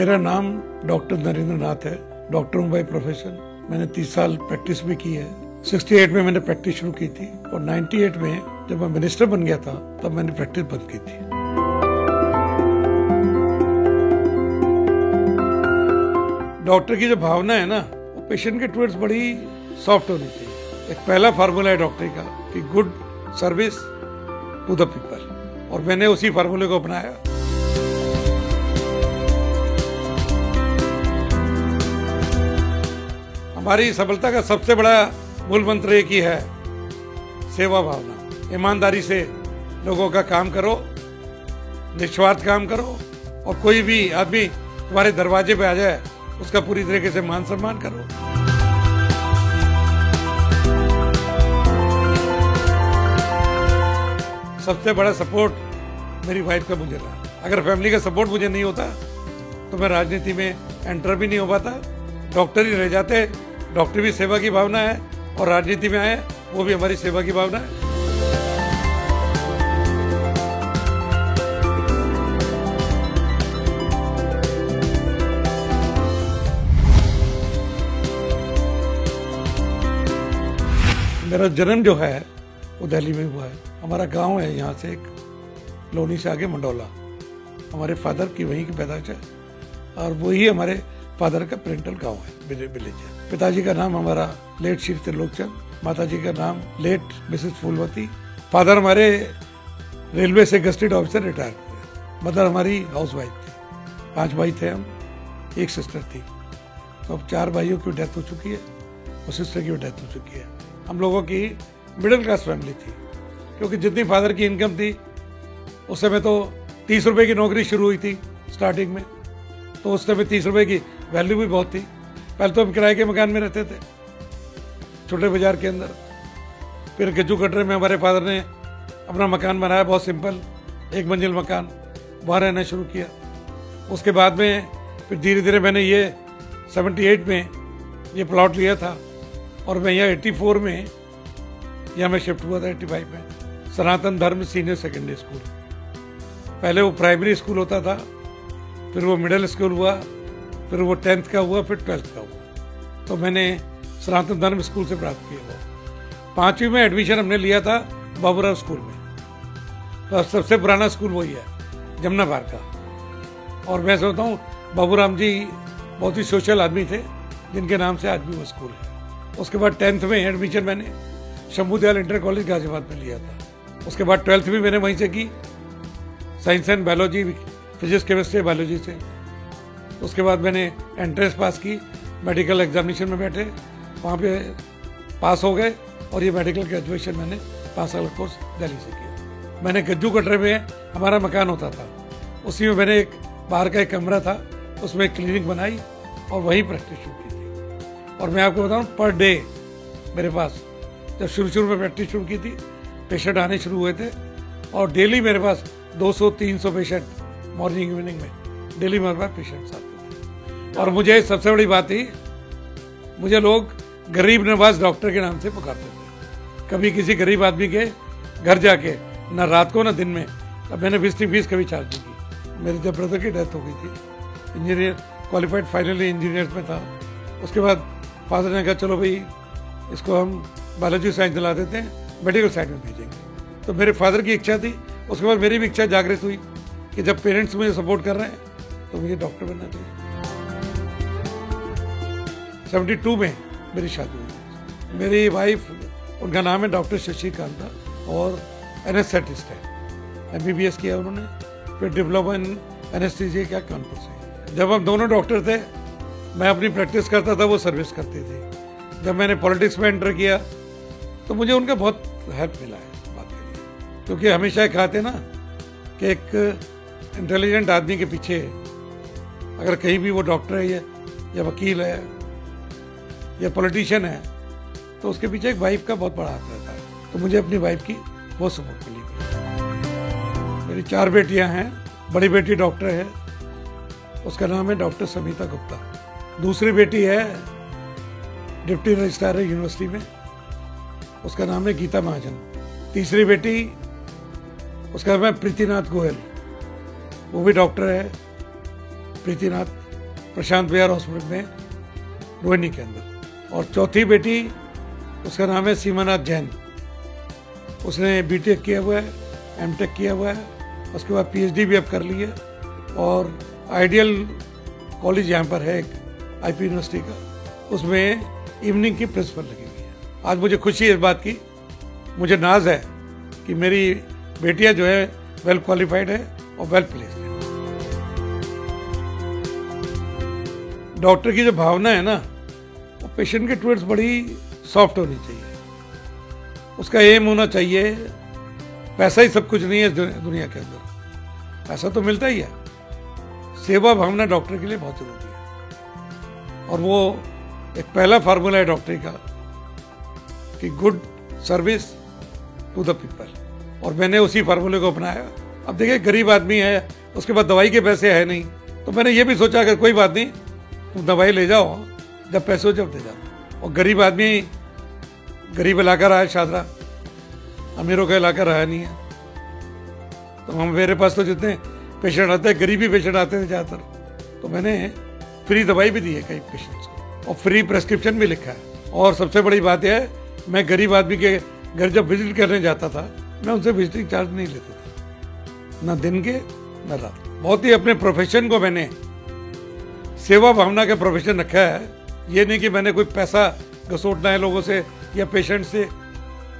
मेरा नाम डॉक्टर नरेंद्र नाथ है। डॉक्टर हूँ बाय प्रोफेशन। मैंने 30 साल प्रैक्टिस भी की है। 68 में मैंने प्रैक्टिस शुरू की थी और 98 में जब मैं मिनिस्टर बन गया था तब मैंने प्रैक्टिस बंद की थी। डॉक्टर की जो भावना है ना, वो पेशेंट के टुवर्ड्स बड़ी सॉफ्ट होनी चाहिए। एक पहला फार्मूला है डॉक्टरी का कि good service to the people, और मैंने उसी फार्मूले को अपनाया। हमारी सफलता का सबसे बड़ा मूल मंत्र एक ही है, सेवा भावना। ईमानदारी से लोगों का काम करो, निस्वार्थ काम करो, और कोई भी आदमी तुम्हारे दरवाजे पे आ जाए उसका पूरी तरीके से मान सम्मान करो। सबसे बड़ा सपोर्ट मेरी वाइफ का मुझे रहा। अगर फैमिली का सपोर्ट मुझे नहीं होता तो मैं राजनीति में एंटर भी नहीं हो पाता, डॉक्टर ही रह जाते। डॉक्टर भी सेवा की भावना है और राजनीति में आए वो भी हमारी सेवा की भावना है। मेरा जन्म जो है वो दिल्ली में हुआ है। हमारा गांव है यहाँ से एक लोनी से आगे मंडौला। हमारे फादर की वहीं की पैदाइश है और वही हमारे फादर का पेरेंटल गांव है, विलेज है। पिताजी का नाम हमारा लेट श्री त्रिलोकचंद, माताजी का नाम लेट मिसेस फूलवती। फादर हमारे रेलवे से गस्टेड ऑफिसर रिटायर हुए। मदर हमारी हाउस वाइफ थी। 5 भाई थे हम, एक सिस्टर थी। तो अब 4 भाइयों की डेथ हो चुकी है और सिस्टर की डेथ हो चुकी है। हम लोगों की मिडिल क्लास फैमिली थी, क्योंकि जितनी फादर की इनकम थी उस समय तो 30 रुपए की नौकरी शुरू हुई थी स्टार्टिंग में, तो उस समय 30 रुपए की वैल्यू भी बहुत थी। पहले तो हम किराए के मकान में रहते थे छोटे बाजार के अंदर। फिर गज्जू कटरे में हमारे फादर ने अपना मकान बनाया, बहुत सिंपल 1 मंजिल मकान, वहाँ रहना शुरू किया। उसके बाद में फिर धीरे धीरे मैंने ये 78 में ये प्लॉट लिया था और मैं यहाँ 84 में यहाँ मैं शिफ्ट हुआ था। 85 में सनातन धर्म सीनियर सेकेंडरी स्कूल, पहले वो प्राइमरी स्कूल होता था, फिर वो मिडिल स्कूल हुआ, फिर वो 10th का हुआ, फिर 12th का हुआ। तो मैंने सनातन धर्म स्कूल से प्राप्त किया वो। 5वीं में एडमिशन हमने लिया था बाबूराव स्कूल में। तो सबसे पुराना स्कूल वही है, जमुनाबाद का। और मैं सोचता हूँ बाबूराम जी बहुत ही सोशल आदमी थे, जिनके नाम से आज भी वो स्कूल है। उसके बाद 10th में एडमिशन मैंने शंभू दयाल इंटर कॉलेज गाजियाबाद में लिया था। उसके बाद 12th भी मैंने वहीं से की, science and biology, physics chemistry biology से। उसके बाद मैंने एंट्रेंस पास की, मेडिकल एग्जामिनेशन में बैठे, वहाँ पे पास हो गए और ये मेडिकल ग्रेजुएशन मैंने 5 साल कोर्स दिल्ली से किया। मैंने गज्जू कटरे में हमारा मकान होता था, उसी में मैंने एक बाहर का एक कमरा था, उसमें एक क्लिनिक बनाई और वहीं प्रैक्टिस शुरू की थी। और मैं आपको बताऊँ, पर डे मेरे पास जब शुरू में प्रैक्टिस शुरू की थी पेशेंट आने शुरू हुए थे, और डेली मेरे पास 200-300 पेशेंट मॉर्निंग इवनिंग में डेली मेरे पास पेशेंट्स आते थे। और मुझे सबसे बड़ी बात थी, मुझे लोग गरीब नवाज डॉक्टर के नाम से पुकारते थे। कभी किसी गरीब आदमी के घर जाके ना रात को ना दिन में तब मैंने विजिटिंग फीस कभी चार्ज नहीं की। मेरे जब ब्रदर की डेथ हो गई थी, इंजीनियर क्वालिफाइड फाइनली इंजीनियर्स में था। उसके बाद फादर ने कहा चलो भाई इसको हम बायोलॉजी साइंस दिला देते हैं, मेडिकल साइंस में भेजेंगे। तो मेरे फादर की इच्छा थी, उसके बाद मेरी भी इच्छा जागृत हुई कि जब पेरेंट्स मुझे सपोर्ट कर रहे हैं तो मुझे डॉक्टर बनना चाहिए। 72 में मेरी शादी हुई। मेरी वाइफ, उनका नाम है डॉक्टर शशिकांता और एनेस्थेटिस्ट है। MBBS किया उन्होंने, फिर डिप्लोमा इन एनेस्थीसिया किया कानपुर से। जब हम दोनों डॉक्टर थे, मैं अपनी प्रैक्टिस करता था, वो सर्विस करती थी। जब मैंने पॉलिटिक्स में एंटर किया तो मुझे उनका बहुत हेल्प मिला है बात के लिए, क्योंकि हमेशा कहते ना कि एक इंटेलिजेंट आदमी के पीछे अगर कहीं भी वो डॉक्टर है या वकील है या पॉलिटिशियन है तो उसके पीछे एक वाइफ का बहुत बड़ा हाथ रहता है। तो मुझे अपनी वाइफ की बहुत सपोर्ट मिली। मेरी 4 बेटियां हैं। बड़ी बेटी डॉक्टर है, उसका नाम है डॉक्टर समिता गुप्ता। दूसरी बेटी है डिप्टी रजिस्ट्रार है यूनिवर्सिटी में, उसका नाम है गीता महाजन। तीसरी बेटी, उसका नाम है प्रीतिनाथ गोयल, वो भी डॉक्टर है, प्रीतिनाथ। प्रशांत विहार हॉस्पिटल में रोहिणी के अंदर। और चौथी बेटी, उसका नाम है सीमानाथ जैन। उसने बीटेक किया हुआ है, एमटेक किया हुआ है, उसके बाद पीएचडी भी अब कर ली है। और आइडियल कॉलेज यहाँ पर है एक आईपी यूनिवर्सिटी का, उसमें इवनिंग की प्रिंसिपल लगी हुई है। आज मुझे खुशी है इस बात की, मुझे नाज है कि मेरी बेटियां जो है वेल क्वालिफाइड है और वेल प्लेस्ड है। डॉक्टर की जो भावना है ना, वो पेशेंट के टुवर्ड्स बड़ी सॉफ्ट होनी चाहिए। उसका एम होना चाहिए, पैसा ही सब कुछ नहीं है दुनिया के अंदर, पैसा तो मिलता ही है, सेवा भावना डॉक्टर के लिए बहुत जरूरी है। और वो एक पहला फार्मूला है डॉक्टरी का कि good service to the people, और मैंने उसी फार्मूले को अपनाया। अब देखिए, गरीब आदमी है, उसके पास दवाई के पैसे है नहीं, तो मैंने ये भी सोचा कि कोई बात नहीं, तुम दवाई ले जाओ, जब पैसे हो जब दे जाओ। और गरीब आदमी गरीब इलाका रहा है शादरा, अमीरों का इलाका रहा नहीं है, तो हम मेरे पास तो जितने पेशेंट आते हैं गरीबी पेशेंट आते थे ज़्यादातर, तो मैंने फ्री दवाई भी दी है कई पेशेंट्स को और फ्री प्रेस्क्रिप्शन भी लिखा है। और सबसे बड़ी बात यह है, मैं गरीब आदमी के घर जब विजिट करने जाता था, मैं उनसे विजिटिंग चार्ज नहीं लेता था, ना दिन के ना रात। बहुत ही अपने प्रोफेशन को मैंने सेवा भावना का प्रोफेशन रखा है। ये नहीं कि मैंने कोई पैसा घसोटना है लोगों से या पेशेंट से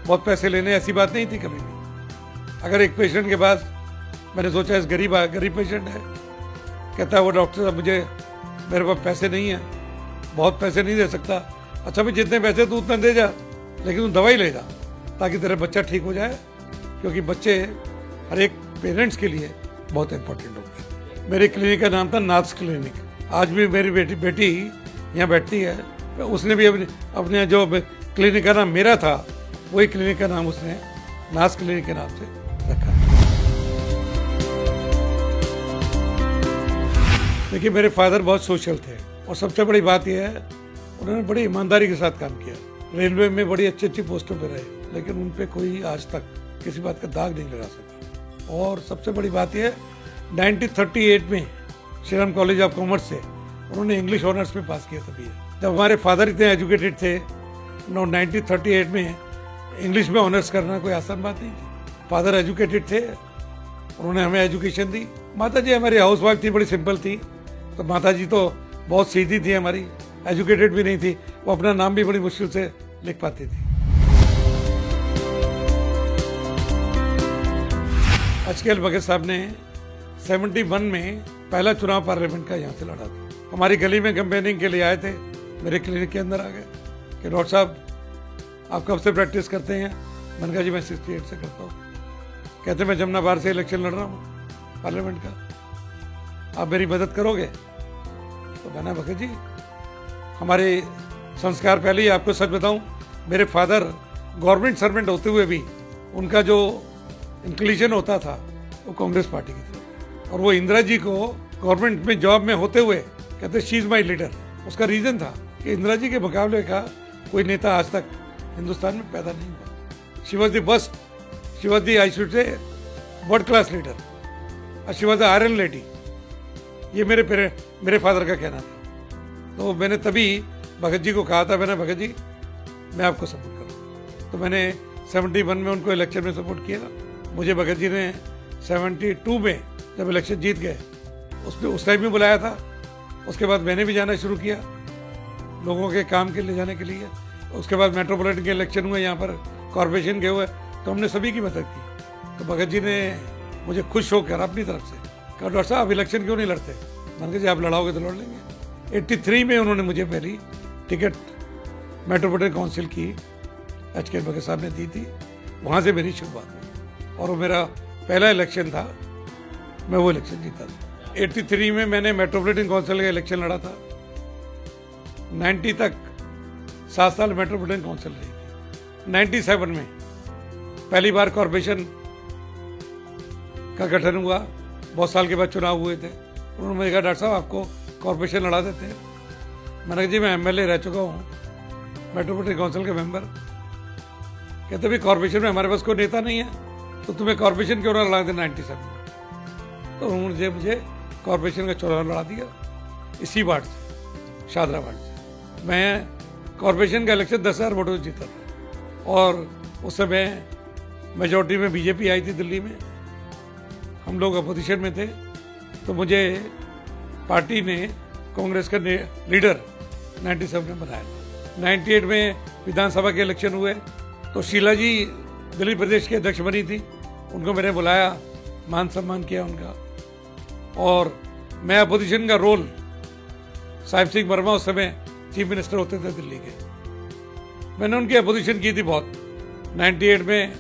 बहुत पैसे लेने, ऐसी बात नहीं थी कभी भी। अगर एक पेशेंट के पास मैंने सोचा इस गरीब पेशेंट है, कहता है वो डॉक्टर साहब मुझे मेरे पास पैसे नहीं है, बहुत पैसे नहीं दे सकता। अच्छा भाई, जितने पैसे तू उतना दे जा, लेकिन तू दवाई ले जा ताकि तेरा बच्चा ठीक हो जाए, क्योंकि बच्चे हर एक पेरेंट्स के लिए बहुत इंपॉर्टेंट होते हैं। मेरे क्लिनिक का नाम था नाथ्स क्लिनिक। आज भी मेरी बेटी यहाँ बैठती है, उसने भी अपने जो क्लिनिक का नाम मेरा था, वही क्लिनिक का नाम उसने नाथ्स क्लिनिक के नाम से रखा। देखिए, मेरे फादर बहुत सोशल थे, और सबसे बड़ी बात यह है, उन्होंने बड़ी ईमानदारी के साथ काम किया। रेलवे में बड़ी अच्छी अच्छी पोस्टों पर रहे, लेकिन उन पे कोई आज तक किसी बात का दाग नहीं लगा सका। और सबसे बड़ी बात यह है, 1938 में श्रीराम कॉलेज ऑफ कॉमर्स से उन्होंने इंग्लिश ऑनर्स में पास किया। तभी जब हमारे फादर इतने एजुकेटेड थे, 1938 में इंग्लिश में ऑनर्स करना कोई आसान बात नहीं थी। फादर एजुकेटेड थे, उन्होंने हमें एजुकेशन दी। माता जी हमारी हाउस वाइफ थी, बड़ी सिंपल थी, तो माता जी तो बहुत सीधी थी हमारी, एजुकेटेड भी नहीं थी, वो अपना नाम भी बड़ी मुश्किल से लिख पाती थी। एचकेएल भगत साहब ने 71 में पहला चुनाव पार्लियामेंट का यहाँ से लड़ा था। हमारी गली में कैंपेनिंग के लिए आए थे, मेरे क्लिनिक के अंदर आ गए कि डॉक्टर साहब आप कब से प्रैक्टिस करते हैं? मैंने कहा जी मैं 68 से करता हूँ। कहते मैं जमुना बार से इलेक्शन लड़ रहा हूँ पार्लियामेंट का, आप मेरी मदद करोगे? तो मैंने भगत जी हमारे संस्कार पहले ही, आपको सच बताऊं, मेरे फादर गवर्नमेंट सर्वेंट होते हुए भी उनका जो इंक्लिनेशन होता था वो कांग्रेस पार्टी की तरफ, और वो इंदिरा जी को गवर्नमेंट में जॉब में होते हुए कहते शी इज माई लीडर। उसका रीजन था कि इंदिरा जी के मुकाबले का कोई नेता आज तक हिंदुस्तान में पैदा नहीं हुआ। She was the best, she was the, I should say, world class leader, she was the iron lady. ये मेरे फादर का कहना था। तो मैंने तभी भगत जी को कहा था, मैंने भगत जी मैं आपको सपोर्ट करूँगा। तो मैंने 71 में उनको इलेक्शन में सपोर्ट किया। मुझे भगत जी ने 72 में जब इलेक्शन जीत गए, उस टाइम भी बुलाया था। उसके बाद मैंने भी जाना शुरू किया लोगों के काम के लिए जाने के लिए। उसके बाद मेट्रोपॉलिटन के इलेक्शन हुए, यहाँ पर कॉर्पोरेशन के हुए, तो हमने सभी की मदद की। तो भगत जी ने मुझे खुश होकर अपनी तरफ से कहा, डॉक्टर साहब आप इलेक्शन क्यों नहीं लड़ते? मैंने कहा जी आप लड़ाओगे तो लड़ लेंगे। 83 में उन्होंने मुझे पहली टिकट मेट्रोपॉलिटन काउंसिल की एचकेएल भगत साहब ने दी थी, वहाँ से मेरी शुरुआत हुई और वो मेरा पहला इलेक्शन था, मैं वो इलेक्शन जीता था। 83 में मैंने मेट्रोपॉलिटन काउंसिल का इलेक्शन लड़ा था। 90 तक 7 साल मेट्रोपॉलिटन काउंसिल रही थी। 97 में पहली बार कॉर्पोरेशन का गठन हुआ, बहुत साल के बाद चुनाव हुए थे। उन्होंने मुझे कहा डॉक्टर साहब आपको कॉर्पोरेशन लड़ा देते हैं। मैंने कहा जी मैं एमएलए रह चुका हूँ, मेट्रोपॉलिटन काउंसिल का मेंबर। कहते भाई कॉर्पोरेशन में हमारे पास कोई नेता नहीं है, तो तुम्हें कॉर्पोरेशन क्यों ना लड़ा दे 97 में। तो उन्होंने मुझे कॉर्पोरेशन का चुनाव लड़ा दिया इसी वार्ड से, शादरा वार्ड से। मैं कॉरपोरेशन का इलेक्शन 10,000 वोटों से जीता था और उस समय मेजॉरिटी में बीजेपी आई थी दिल्ली में, हम लोग अपोजिशन में थे। तो मुझे पार्टी ने कांग्रेस का लीडर 97 में बनाया था। 98 में विधानसभा के इलेक्शन हुए तो शीला जी दिल्ली प्रदेश के अध्यक्ष बनी थी, उनको मैंने बुलाया, मान सम्मान किया उनका। और मैं अपोजिशन का रोल, साहिब सिंह वर्मा उस समय चीफ मिनिस्टर होते थे दिल्ली के, मैंने उनकी अपोजिशन की थी बहुत। 98 में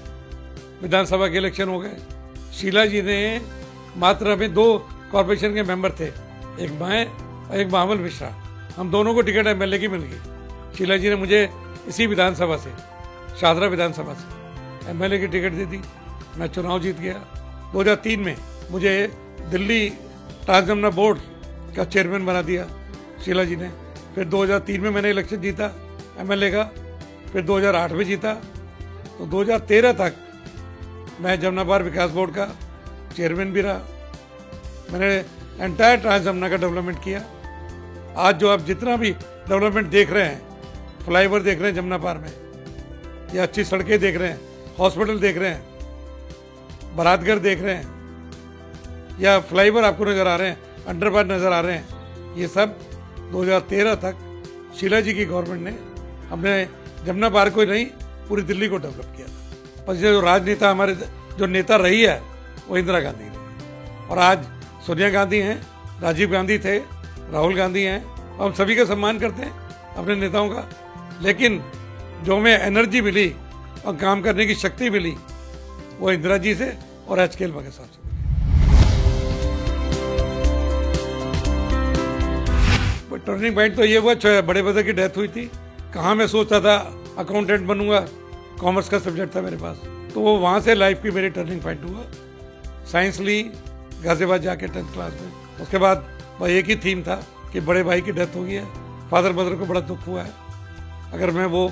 विधानसभा के इलेक्शन हो गए। शीला जी ने मात्र हमें 2 कॉर्पोरेशन के मेंबर थे, एक मैं और एक महामल मिश्रा, हम दोनों को टिकट एमएलए की मिल गई। शीला जी ने मुझे इसी विधानसभा से, शादरा विधानसभा से एमएलए की टिकट दी थी। मैं चुनाव जीत गया। 2003 में मुझे दिल्ली ट्रांस जमुना बोर्ड का चेयरमैन बना दिया शीला जी ने। फिर 2003 में मैंने इलेक्शन जीता एमएलए का, फिर 2008 में जीता। तो 2013 तक मैं जमुना पार विकास बोर्ड का चेयरमैन भी रहा। मैंने एंटायर ट्रांस जमुना का डेवलपमेंट किया। आज जो आप जितना भी डेवलपमेंट देख रहे हैं, फ्लाईओवर देख रहे हैं जमुना पार में, या अच्छी सड़कें देख रहे हैं, हॉस्पिटल देख रहे हैं, बारातघर देख रहे हैं, या फ्लाईओवर आपको नजर आ रहे हैं, अंडरपास नजर आ रहे हैं, ये सब 2013 तक शीला जी की गवर्नमेंट ने, हमने जमुना पार को नहीं पूरी दिल्ली को डेवलप किया था। पर जो राजनेता हमारे जो नेता रही है वो इंदिरा गांधी रही, और आज सोनिया गांधी हैं, राजीव गांधी थे, राहुल गांधी हैं। हम सभी का सम्मान करते हैं अपने नेताओं का, लेकिन जो हमें एनर्जी मिली और काम करने की शक्ति मिली वो इंदिरा जी से और एचकेएल भगत साहब से। टर्निंग पॉइंट तो ये हुआ, बड़े ब्रदर की डेथ हुई थी। कहाँ मैं सोचता था अकाउंटेंट बनूंगा, कॉमर्स का सब्जेक्ट था मेरे पास, तो वो वहाँ से लाइफ की मेरी टर्निंग पॉइंट हुआ। साइंस ली गाजियाबाद जाके 10th क्लास में। उसके बाद वह एक ही थीम था कि बड़े भाई की डेथ हो गई है, फादर मदर को बड़ा दुख हुआ है, अगर मैं वो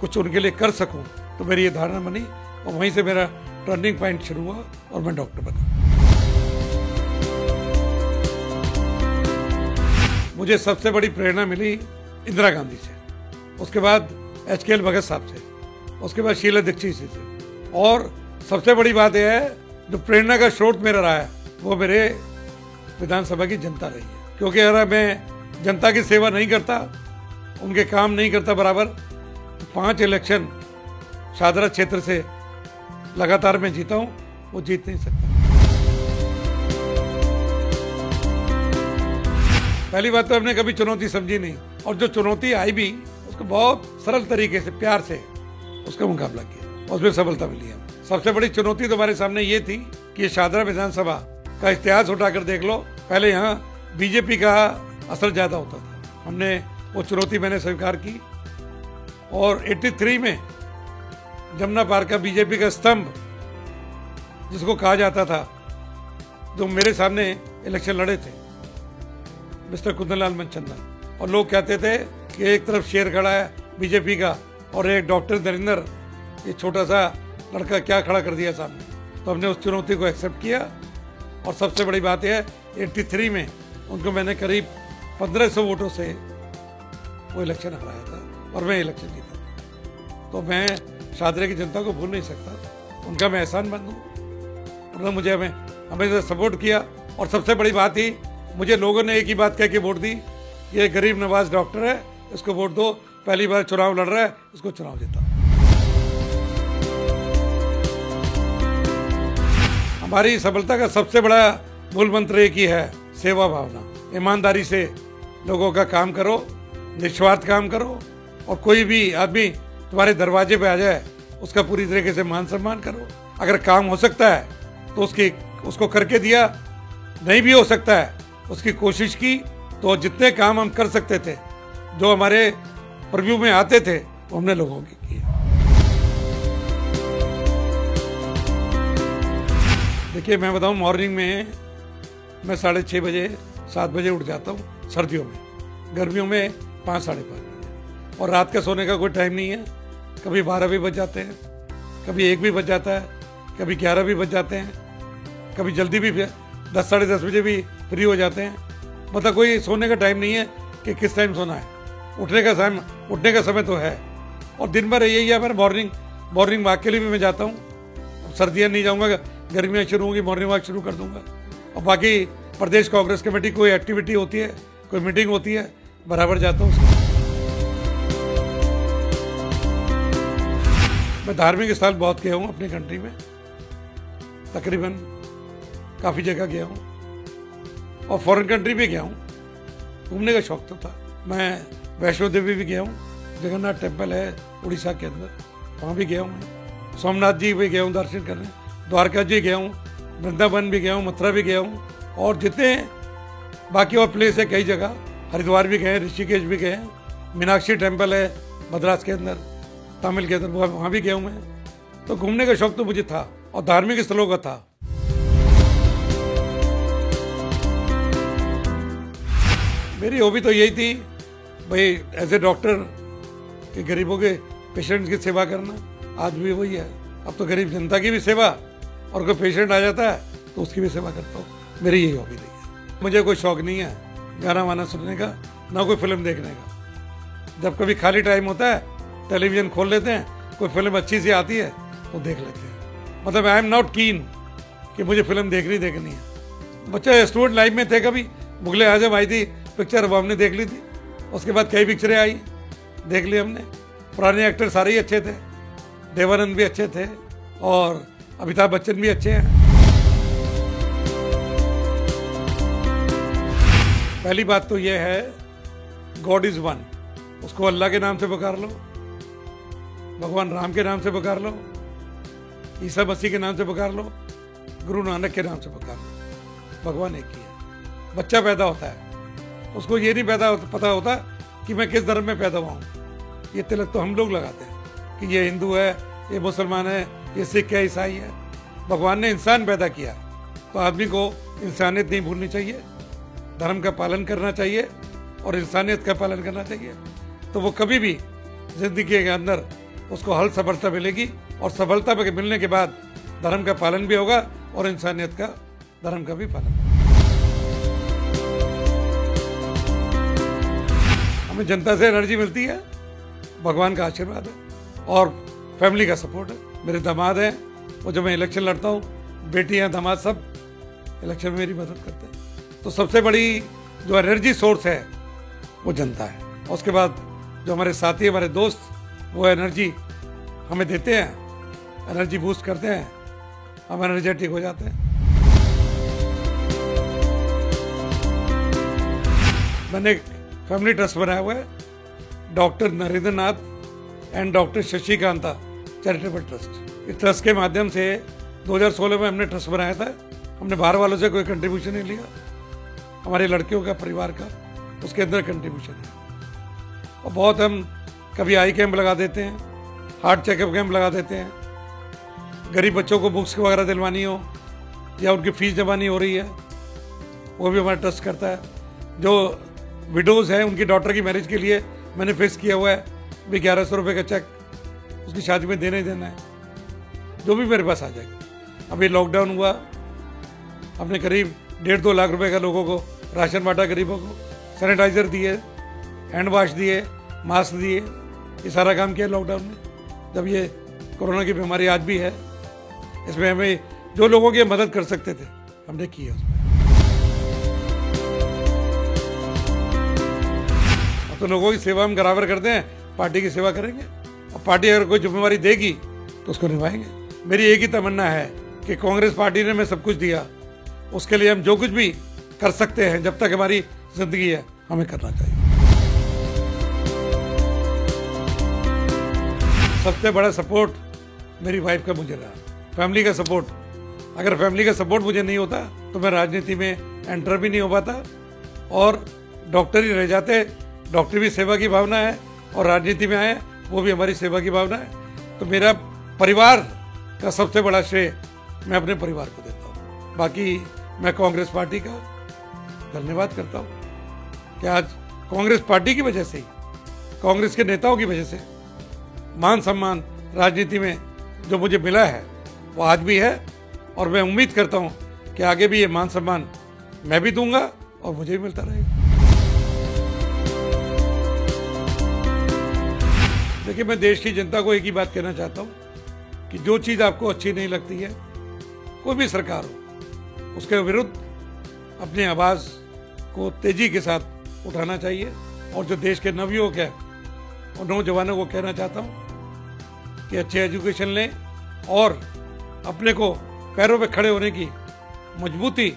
कुछ उनके लिए कर सकूं तो मेरी ये धारणा बनी, और वहीं से मेरा टर्निंग पॉइंट शुरू हुआ और मैं डॉक्टर बना। मुझे सबसे बड़ी प्रेरणा मिली इंदिरा गांधी से, उसके बाद एचकेएल भगत साहब से, उसके बाद शीला दीक्षित से, और सबसे बड़ी बात यह है जो प्रेरणा का स्रोत मेरा रहा है वो मेरे विधानसभा की जनता रही है। क्योंकि अगर मैं जनता की सेवा नहीं करता, उनके काम नहीं करता बराबर, तो 5 इलेक्शन शादरा क्षेत्र से लगातार मैं जीता हूं, वो जीत नहीं सकता। पहली बात तो हमने कभी चुनौती समझी नहीं, और जो चुनौती आई भी उसको बहुत सरल तरीके से, प्यार से उसका मुकाबला किया, उसमें सफलता मिली है। सबसे बड़ी चुनौती तो हमारे सामने ये थी कि ये शादरा विधानसभा का इतिहास उठाकर देख लो, पहले यहाँ बीजेपी का असर ज्यादा होता था। हमने वो चुनौती मैंने स्वीकार की, और 83 में जमुना पार का बीजेपी का स्तंभ जिसको कहा जाता था, जो मेरे सामने इलेक्शन लड़े थे, मिस्टर कुंदनलाल मनचंदा, और लोग कहते थे कि एक तरफ शेर खड़ा है बीजेपी का और एक डॉक्टर नरेंद्र, ये छोटा सा लड़का क्या खड़ा कर दिया सामने। तो हमने उस चुनौती को एक्सेप्ट किया, और सबसे बड़ी बात यह है 83 में उनको मैंने करीब 1500 वोटों से वो इलेक्शन हराया था और मैं इलेक्शन जीता। तो मैं शादरा की जनता को भूल नहीं सकता, उनका मैं एहसान मंद हूँ। उन्होंने मुझे हमेशा सपोर्ट किया, और सबसे बड़ी बात ही मुझे लोगों ने एक ही बात कह के वोट दी, ये गरीब नवाज डॉक्टर है, इसको वोट दो, पहली बार चुनाव लड़ रहा है, इसको चुनाव जिताओ। हमारी सफलता का सबसे बड़ा मूल मंत्र एक ही है, सेवा भावना। ईमानदारी से लोगों का काम करो, निस्वार्थ काम करो, और कोई भी आदमी तुम्हारे दरवाजे पे आ जाए उसका पूरी तरीके से मान सम्मान करो। अगर काम हो सकता है तो उसको करके दिया, नहीं भी हो सकता है उसकी कोशिश की, तो जितने काम हम कर सकते थे, जो हमारे प्रव्यू में आते थे, वो हमने लोगों की किए। देखिए मैं बताऊं, मॉर्निंग में मैं 6:30 बजे 7 बजे उठ जाता हूँ सर्दियों में, गर्मियों में 5 साढ़े 5 बजे, और रात का सोने का कोई टाइम नहीं है। कभी 12 भी बज जाते हैं, कभी 1 भी बज जाता है, कभी 11 भी बज जाते हैं, कभी जल्दी भी 10 साढ़े 10 बजे भी फ्री हो जाते हैं। मतलब कोई सोने का टाइम नहीं है कि किस टाइम सोना है, उठने का समय तो है। और दिन भर यही है, मेरा मॉर्निंग वॉक के लिए भी मैं जाता हूँ। सर्दियाँ नहीं जाऊँगा, गर्मियाँ शुरू होंगी मॉर्निंग वॉक शुरू कर दूंगा। और बाकी प्रदेश कांग्रेस कमेटी कोई एक्टिविटी होती है, कोई मीटिंग होती है, बराबर जाता हूँ। मैं धार्मिक स्थल बहुत गया हूँ अपनी कंट्री में, तकरीबन काफ़ी जगह गया हूँ और फॉरेन कंट्री भी गया हूँ। घूमने का शौक तो था। मैं वैष्णो देवी भी गया हूँ, जगन्नाथ टेम्पल है उड़ीसा के अंदर, वहाँ भी गया हूँ। मैं सोमनाथ जी भी गया हूँ दर्शन करने, द्वारका जी गया हूँ, वृंदावन भी गया हूँ, मथुरा भी गया हूँ, और जितने बाकी और प्लेस है कई जगह, हरिद्वार भी गए, ऋषिकेश भी गए, मीनाक्षी टेम्पल है मद्रास के अंदर, तमिल के अंदर, वहाँ भी गया हूँ मैं। तो घूमने का शौक तो मुझे था और धार्मिक स्थलों का था। मेरी हॉबी तो यही थी भाई, एज ए डॉक्टर कि गरीबों के पेशेंट्स की सेवा करना, आज भी वही है। अब तो गरीब जनता की भी सेवा, और कोई पेशेंट आ जाता है तो उसकी भी सेवा करता हूँ। मेरी यही हॉबी रही है। मुझे कोई शौक नहीं है गाना वाना सुनने का, ना कोई फिल्म देखने का। जब कभी खाली टाइम होता है टेलीविजन खोल लेते हैं, कोई फिल्म अच्छी सी आती है तो देख लेते हैं। मतलब आई एम नॉट कीन कि मुझे फिल्म देखनी है। बच्चे स्टूडेंट लाइफ में थे, कभी मुगले आजम आई थी पिक्चर, वो हमने देख ली थी। उसके बाद कई पिक्चरें आई, देख ली हमने। पुराने एक्टर सारे ही अच्छे थे, देवानंद भी अच्छे थे और अमिताभ बच्चन भी अच्छे हैं। पहली बात तो यह है, गॉड इज वन। उसको अल्लाह के नाम से पुकार लो, भगवान राम के नाम से पुकार लो, ईसा मसीह के नाम से पुकार लो, गुरु नानक के नाम से पुकार लो। भगवान एक ही है। बच्चा पैदा होता है, उसको ये नहीं पता होता कि मैं किस धर्म में पैदा हुआ हूँ। ये तिलक तो हम लोग लगाते हैं कि ये हिंदू है, ये मुसलमान है, ये सिख है, ईसाई है। भगवान ने इंसान पैदा किया तो आदमी को इंसानियत नहीं भूलनी चाहिए, धर्म का पालन करना चाहिए और इंसानियत का पालन करना चाहिए। तो वो कभी भी जिंदगी के अंदर उसको हल सफलता मिलेगी, और सफलता मिलने के बाद धर्म का पालन भी होगा और इंसानियत का, धर्म का भी पालन होगा। हमें जनता से एनर्जी मिलती है, भगवान का आशीर्वाद है और फैमिली का सपोर्ट है। मेरे दामाद हैं, वो जब मैं इलेक्शन लड़ता हूँ, बेटियां दामाद सब इलेक्शन में मेरी मदद करते हैं। तो सबसे बड़ी जो एनर्जी सोर्स है वो जनता है। और उसके बाद जो हमारे साथी, हमारे दोस्त, वो एनर्जी हमें देते हैं, एनर्जी बूस्ट करते हैं, हम एनर्जेटिक हो जाते हैं। मैंने एक फैमिली ट्रस्ट बनाया हुआ है, doctor Narendra Nath and doctor Shashikanta charitable trust. इस ट्रस्ट के माध्यम से 2016 में हमने ट्रस्ट बनाया था। हमने बाहर वालों से कोई कंट्रीब्यूशन नहीं लिया, हमारे लड़कियों का, परिवार का उसके अंदर कंट्रीब्यूशन है। और बहुत हम कभी आई कैंप लगा देते हैं, हार्ट चेकअप कैंप लगा देते हैं, गरीब बच्चों को बुक्स वगैरह दिलवानी हो या उनकी फीस जमा नहीं हो रही है, वो भी हमारा ट्रस्ट करता है। जो विडोज हैं, उनकी डॉटर की मैरिज के लिए मैंने फिक्स किया हुआ है भी 1100 रुपये का चेक उसकी शादी में देना ही देना है, जो भी मेरे पास आ जाएगा। अभी लॉकडाउन हुआ, हमने करीब 1.5-2 लाख रुपए का लोगों को राशन बांटा, गरीबों को सैनिटाइजर दिए, हैंड वॉश दिए, मास्क दिए, ये सारा काम किया लॉकडाउन में। जब ये कोरोना की बीमारी आज भी है, इसमें हमें जो लोगों की मदद कर सकते थे हमने की है उसमें। अब तो लोगों की सेवा हम बराबर करते हैं, पार्टी की सेवा करेंगे, और पार्टी अगर कोई जिम्मेवारी देगी तो उसको निभाएंगे। मेरी एक ही तमन्ना है कि कांग्रेस पार्टी ने हमें सब कुछ दिया, उसके लिए हम जो कुछ भी कर सकते हैं, जब तक हमारी जिंदगी है, हमें करना चाहिए। सबसे बड़ा सपोर्ट मेरी वाइफ का मुझे रहा, फैमिली का सपोर्ट। अगर फैमिली का सपोर्ट मुझे नहीं होता तो मैं राजनीति में एंटर भी नहीं हो पाता और डॉक्टर ही रह जाते। डॉक्टर भी सेवा की भावना है और राजनीति में आए वो भी हमारी सेवा की भावना है। तो मेरा परिवार का सबसे बड़ा श्रेय मैं अपने परिवार को देता हूँ। बाकी मैं कांग्रेस पार्टी का धन्यवाद करता हूँ कि आज कांग्रेस पार्टी की वजह से ही, कांग्रेस के नेताओं की वजह से मान सम्मान राजनीति में जो मुझे मिला है वो आज भी है, और मैं उम्मीद करता हूँ कि आगे भी ये मान सम्मान मैं भी दूंगा और मुझे भी मिलता रहेगा। देखिए, मैं देश की जनता को एक ही बात कहना चाहता हूँ कि जो चीज़ आपको अच्छी नहीं लगती है, कोई भी सरकार हो, उसके विरुद्ध अपनी आवाज़ को तेजी के साथ उठाना चाहिए। और जो देश के नवयुवक हैं और नौजवानों को कहना चाहता हूँ कि अच्छे एजुकेशन लें और अपने को पैरों पे खड़े होने की मजबूती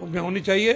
उनमें होनी चाहिए।